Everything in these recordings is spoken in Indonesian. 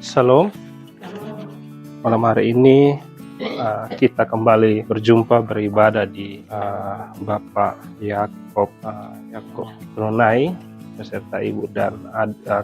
Shalom, malam hari ini kita kembali berjumpa beribadah di Bapak Yakob Brunei beserta ibu dan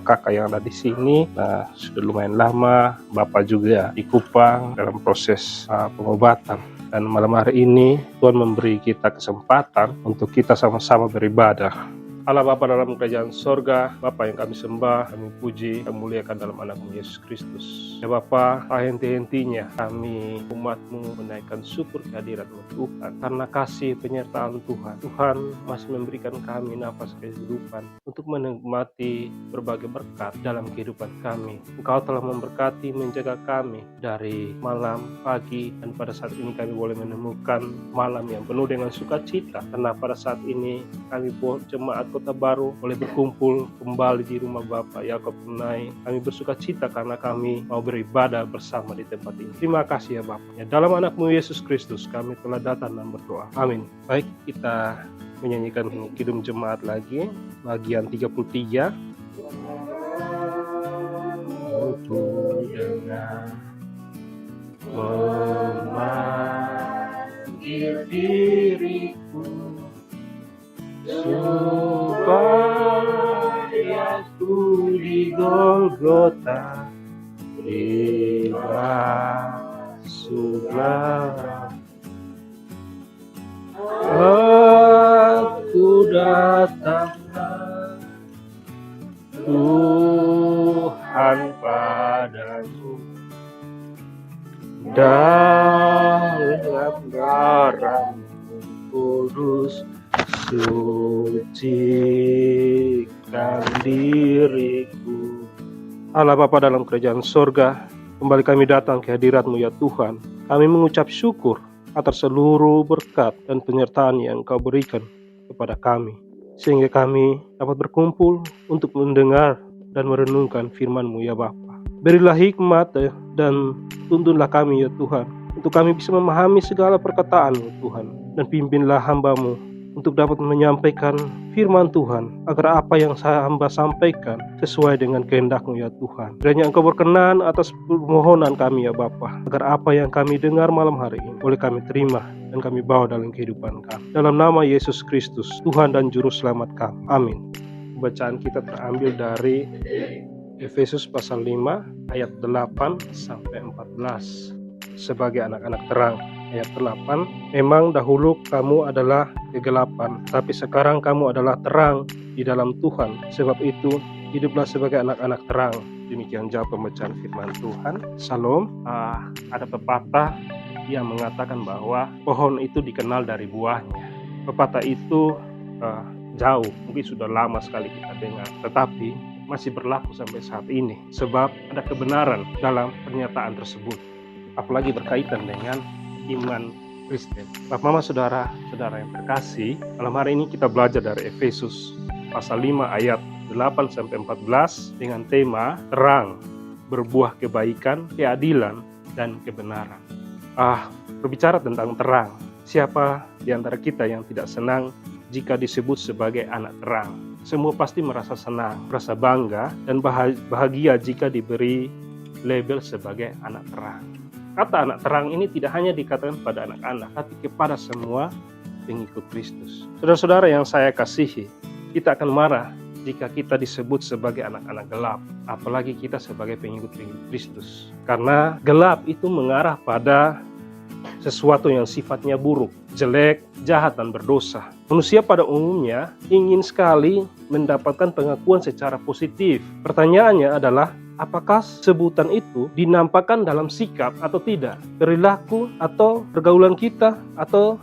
kakak yang ada di sini. Sudah lumayan lama Bapak juga di Kupang dalam proses pengobatan. Dan malam hari ini Tuhan memberi kita kesempatan untuk kita sama-sama beribadah. Allah Bapa dalam kerajaan sorga, Bapa yang kami sembah, kami puji, kami muliakan dalam anak-Mu Yesus Kristus. Ya Bapa, henti-hentinya kami umat-Mu menaikkan syukur kehadiran-Mu Tuhan, karena kasih penyertaan Tuhan. Tuhan masih memberikan kami nafas kehidupan untuk menikmati berbagai berkat dalam kehidupan kami. Engkau telah memberkati, menjaga kami dari malam, pagi, dan pada saat ini kami boleh menemukan malam yang penuh dengan sukacita, karena pada saat ini kami jemaat Kota Baru boleh berkumpul kembali di rumah Bapak Yakob Brunei. Kami bersuka cita karena kami mau beribadah bersama di tempat ini. Terima kasih ya Bapak. Ya, dalam anak-Mu Yesus Kristus kami telah datang dan berdoa. Amin. Baik, kita menyanyikan Kidung Jemaat lagi, bagian 33. Dengan memanggil diriku supaya ku di Golgota dibasuh darah. Aku datang Tuhan padamu dalam darah-Mu kudus, sucikan diriku. Allah Bapa dalam kerajaan sorga, kembali kami datang ke hadirat-Mu ya Tuhan. Kami mengucap syukur atas seluruh berkat dan penyertaan yang Engkau berikan kepada kami, sehingga kami dapat berkumpul untuk mendengar dan merenungkan firman-Mu ya Bapa. Berilah hikmat dan tuntunlah kami ya Tuhan, untuk kami bisa memahami segala perkataan-Mu Tuhan, dan pimpinlah hamba-Mu untuk dapat menyampaikan firman Tuhan, agar apa yang hamba sampaikan sesuai dengan kehendak-Mu ya Tuhan. Kiranya Engkau berkenan atas permohonan kami ya Bapa, agar apa yang kami dengar malam hari ini boleh kami terima dan kami bawa dalam kehidupan kami. Dalam nama Yesus Kristus, Tuhan dan Juru Selamat kami. Amin. Bacaan kita terambil dari Efesus pasal 5 ayat 8 sampai 14. Sebagai anak-anak terang. Ayat 8, memang dahulu kamu adalah kegelapan, tapi sekarang kamu adalah terang di dalam Tuhan. Sebab itu, hiduplah sebagai anak-anak terang. Demikian jawab pembacaan firman Tuhan. Shalom. Ada pepatah yang mengatakan bahwa pohon itu dikenal dari buahnya. Pepatah itu jauh, mungkin sudah lama sekali kita dengar, tetapi masih berlaku sampai saat ini. Sebab ada kebenaran dalam pernyataan tersebut, apalagi berkaitan dengan iman Kristen. Bapak, Mama, saudara-saudara yang terkasih, malam hari ini kita belajar dari Efesus pasal 5 ayat 8 sampai 14 dengan tema terang, berbuah kebaikan, keadilan, dan kebenaran. Berbicara tentang terang, siapa di antara kita yang tidak senang jika disebut sebagai anak terang? Semua pasti merasa senang, merasa bangga, dan bahagia jika diberi label sebagai anak terang. Kata anak terang ini tidak hanya dikatakan pada anak-anak, tapi kepada semua pengikut Kristus. Saudara-saudara yang saya kasihi, kita akan marah jika kita disebut sebagai anak-anak gelap, apalagi kita sebagai pengikut-pengikut Kristus. Karena gelap itu mengarah pada sesuatu yang sifatnya buruk, jelek, jahat, dan berdosa. Manusia pada umumnya ingin sekali mendapatkan pengakuan secara positif. Pertanyaannya adalah, apakah sebutan itu dinampakkan dalam sikap atau tidak? Perilaku atau pergaulan kita atau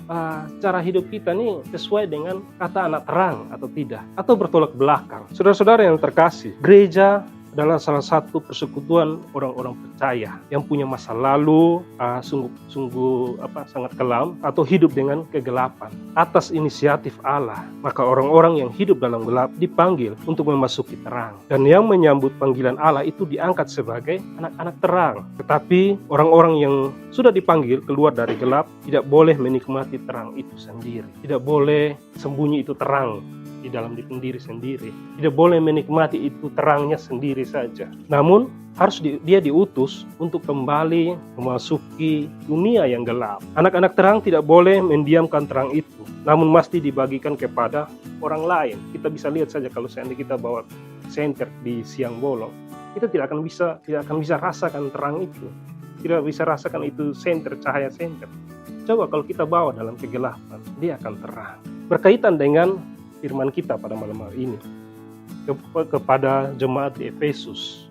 cara hidup kita ini sesuai dengan kata anak terang atau tidak? Atau bertolak belakang? Saudara-saudara yang terkasih, gereja adalah salah satu persekutuan orang-orang percaya yang punya masa lalu sangat kelam atau hidup dengan kegelapan. Atas inisiatif Allah, maka orang-orang yang hidup dalam gelap dipanggil untuk memasuki terang. Dan yang menyambut panggilan Allah itu diangkat sebagai anak-anak terang. Tetapi orang-orang yang sudah dipanggil keluar dari gelap tidak boleh menikmati terang itu sendiri. Tidak boleh sembunyi itu terang di dalam diri sendiri. Tidak boleh menikmati itu terangnya sendiri saja. Namun harus dia diutus untuk kembali memasuki dunia yang gelap. Anak-anak terang tidak boleh mendiamkan terang itu, namun mesti dibagikan kepada orang lain. Kita bisa lihat saja kalau seandainya kita bawa senter di siang bolong, kita tidak akan bisa rasakan terang itu. Tidak bisa rasakan itu cahaya senter. Coba kalau kita bawa dalam kegelapan, dia akan terang. Berkaitan dengan firman kita pada malam hari ini kepada jemaat di Efesus,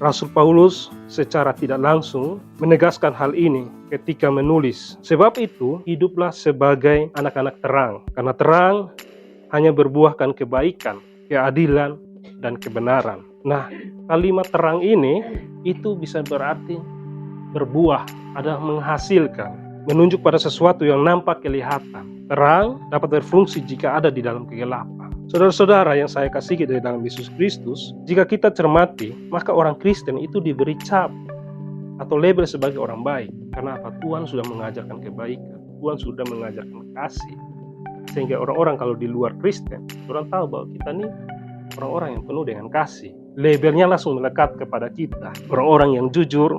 Rasul Paulus secara tidak langsung menegaskan hal ini ketika menulis, sebab itu hiduplah sebagai anak-anak terang, karena terang hanya berbuahkan kebaikan, keadilan, dan kebenaran. Nah, kalimat terang ini itu bisa berarti berbuah, ada menghasilkan, menunjuk pada sesuatu yang nampak kelihatan. Terang dapat berfungsi jika ada di dalam kegelapan. Saudara-saudara yang saya kasihi dari dalam Yesus Kristus, jika kita cermati, maka orang Kristen itu diberi cap atau label sebagai orang baik. Karena apa? Tuhan sudah mengajarkan kebaikan, Tuhan sudah mengajarkan kasih. Sehingga orang-orang kalau di luar Kristen, orang tahu bahwa kita ini orang-orang yang penuh dengan kasih. Labelnya langsung melekat kepada kita. Orang-orang yang jujur,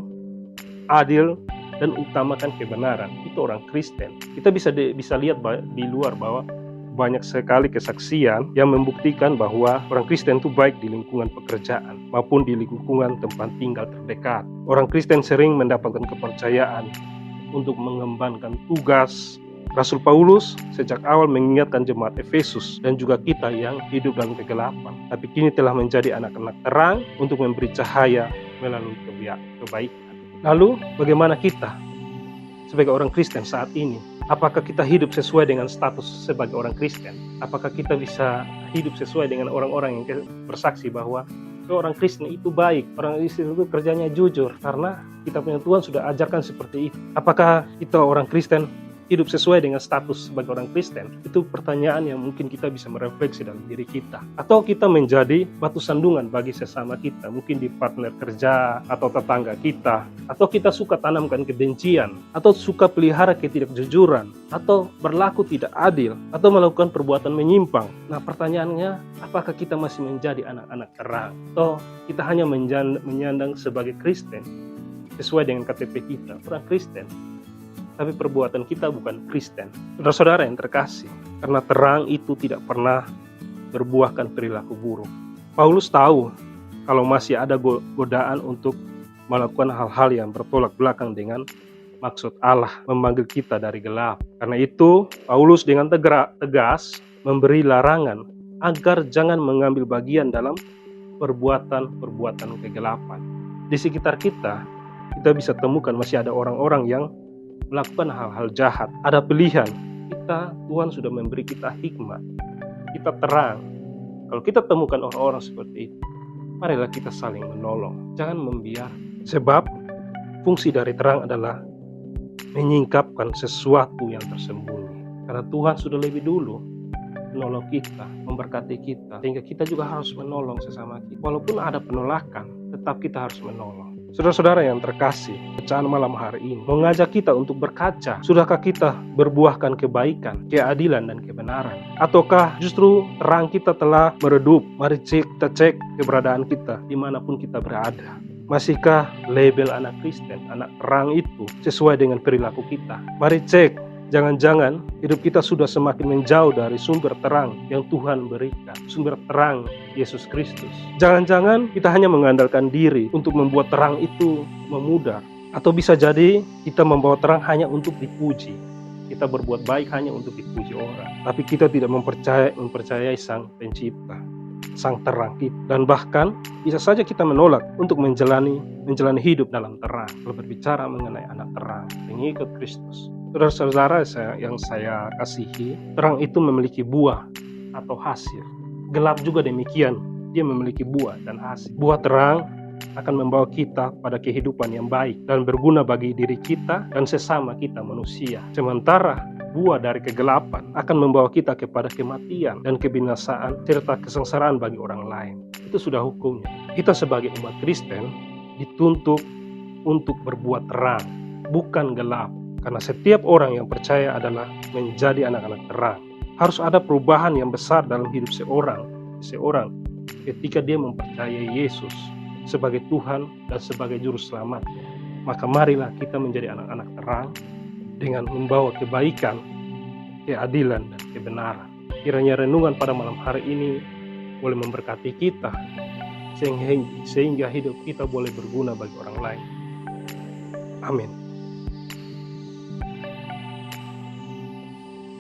adil, dan utamakan kebenaran. Itu orang Kristen. Kita bisa lihat di luar bahwa banyak sekali kesaksian yang membuktikan bahwa orang Kristen itu baik di lingkungan pekerjaan maupun di lingkungan tempat tinggal terdekat. Orang Kristen sering mendapatkan kepercayaan untuk mengembangkan tugas. Rasul Paulus sejak awal mengingatkan jemaat Efesus dan juga kita yang hidup dalam kegelapan, tapi kini telah menjadi anak-anak terang untuk memberi cahaya melalui kebaikan. Lalu bagaimana kita sebagai orang Kristen saat ini? Apakah kita hidup sesuai dengan status sebagai orang Kristen? Apakah kita bisa hidup sesuai dengan orang-orang yang bersaksi bahwa orang Kristen itu baik, orang Kristen itu kerjanya jujur, karena kita punya Tuhan sudah ajarkan seperti itu? Apakah kita orang Kristen hidup sesuai dengan status sebagai orang Kristen? Itu pertanyaan yang mungkin kita bisa merefleksi dalam diri kita. Atau kita menjadi batu sandungan bagi sesama kita, mungkin di partner kerja atau tetangga kita, atau kita suka tanamkan kebencian, atau suka pelihara ketidakjujuran, atau berlaku tidak adil, atau melakukan perbuatan menyimpang. Nah, pertanyaannya, apakah kita masih menjadi anak-anak terang? Atau kita hanya menyandang sebagai Kristen sesuai dengan KTP kita, orang Kristen, tapi perbuatan kita bukan Kristen? Saudara-saudara yang terkasih, karena terang itu tidak pernah berbuahkan perilaku buruk. Paulus tahu kalau masih ada godaan untuk melakukan hal-hal yang bertolak belakang dengan maksud Allah memanggil kita dari gelap. Karena itu, Paulus dengan tegas memberi larangan agar jangan mengambil bagian dalam perbuatan-perbuatan kegelapan. Di sekitar kita bisa temukan masih ada orang-orang yang melakukan hal-hal jahat. Ada pilihan. Tuhan sudah memberi kita hikmat. Kita terang. Kalau kita temukan orang-orang seperti itu, marilah kita saling menolong. Jangan membiarkan. Sebab fungsi dari terang adalah menyingkapkan sesuatu yang tersembunyi. Karena Tuhan sudah lebih dulu menolong kita, memberkati kita, sehingga kita juga harus menolong sesama kita. Walaupun ada penolakan, tetap kita harus menolong. Saudara-saudara yang terkasih, bacaan malam hari ini mengajak kita untuk berkaca. Sudahkah kita berbuahkan kebaikan, keadilan, dan kebenaran? Ataukah justru terang kita telah meredup? Mari kita cek keberadaan kita dimanapun kita berada. Masihkah label anak Kristen, anak terang itu sesuai dengan perilaku kita? Mari cek. Jangan-jangan hidup kita sudah semakin menjauh dari sumber terang yang Tuhan berikan, sumber terang Yesus Kristus. Jangan-jangan kita hanya mengandalkan diri untuk membuat terang itu memudar. Atau bisa jadi kita membawa terang hanya untuk dipuji. Kita berbuat baik hanya untuk dipuji orang. Tapi kita tidak mempercayai Sang Pencipta, Sang terang kita. Dan bahkan bisa saja kita menolak untuk menjalani hidup dalam terang. Kalau berbicara mengenai anak terang, pengikut Kristus, saudara-saudara yang saya kasihi, terang itu memiliki buah atau hasil. Gelap juga demikian, dia memiliki buah dan hasil. Buah terang akan membawa kita pada kehidupan yang baik dan berguna bagi diri kita dan sesama kita manusia. Sementara buah dari kegelapan akan membawa kita kepada kematian dan kebinasaan serta kesengsaraan bagi orang lain. Itu sudah hukumnya. Kita sebagai umat Kristen dituntut untuk berbuat terang, bukan gelap. Karena setiap orang yang percaya adalah menjadi anak-anak terang. Harus ada perubahan yang besar dalam hidup seorang ketika dia mempercayai Yesus sebagai Tuhan dan sebagai Juru Selamat. Maka marilah kita menjadi anak-anak terang dengan membawa kebaikan, keadilan, dan kebenaran. Kiranya renungan pada malam hari ini boleh memberkati kita, sehingga hidup kita boleh berguna bagi orang lain. Amin.